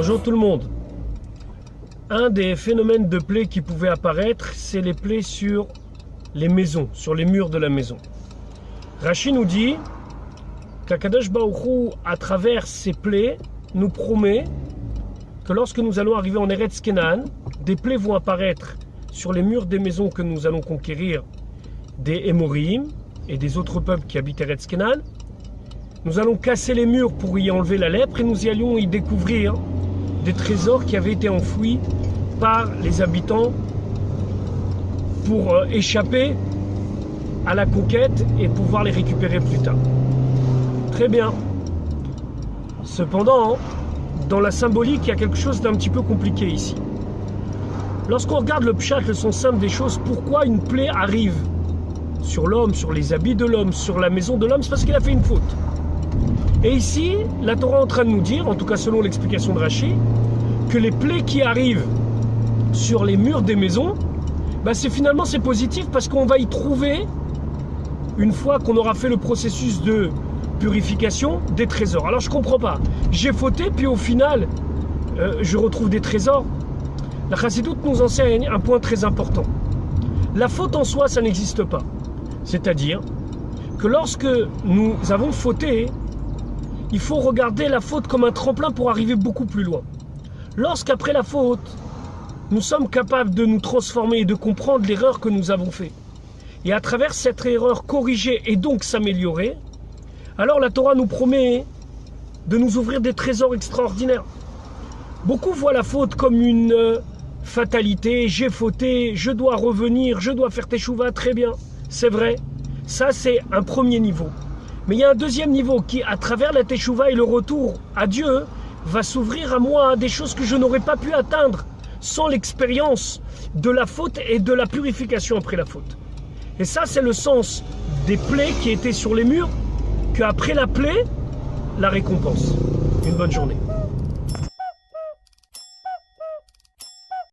Bonjour tout le monde. Un des phénomènes de plaies qui pouvaient apparaître, c'est les plaies sur les maisons, sur les murs de la maison. Rashi nous dit qu'Akadosh Baruch Hu, à travers ces plaies, nous promet que lorsque nous allons arriver en Eretz Kenan, des plaies vont apparaître sur les murs des maisons que nous allons conquérir des Émorim et des autres peuples qui habitent Eretz Kenan. Nous allons casser les murs pour y enlever la lèpre et nous y allions y découvrir des trésors qui avaient été enfouis par les habitants pour échapper à la conquête et pouvoir les récupérer plus tard. Très bien. Cependant, dans la symbolique, il y a quelque chose d'un petit peu compliqué ici. Lorsqu'on regarde le pshat, le sens simple des choses, pourquoi une plaie arrive sur l'homme, sur les habits de l'homme, sur la maison de l'homme, c'est parce qu'il a fait une faute. Et ici, la Torah est en train de nous dire, en tout cas selon l'explication de Rashi, que les plaies qui arrivent sur les murs des maisons, c'est positif parce qu'on va y trouver, une fois qu'on aura fait le processus de purification, des trésors. Alors je comprends pas, j'ai fauté, puis au final, je retrouve des trésors. La Chassidoute nous enseigne un point très important. La faute en soi, ça n'existe pas. C'est-à-dire que lorsque nous avons fauté, il faut regarder la faute comme un tremplin pour arriver beaucoup plus loin. Lorsqu'après la faute, nous sommes capables de nous transformer et de comprendre l'erreur que nous avons faite, et à travers cette erreur corriger et donc s'améliorer, alors la Torah nous promet de nous ouvrir des trésors extraordinaires. Beaucoup voient la faute comme une fatalité, j'ai fauté, je dois revenir, je dois faire teshuva, très bien, c'est vrai, ça c'est un premier niveau. Mais il y a un deuxième niveau qui, à travers la teshuva et le retour à Dieu, va s'ouvrir à moi des choses que je n'aurais pas pu atteindre sans l'expérience de la faute et de la purification après la faute. Et ça, c'est le sens des plaies qui étaient sur les murs, qu'après la plaie, la récompense. Une bonne journée.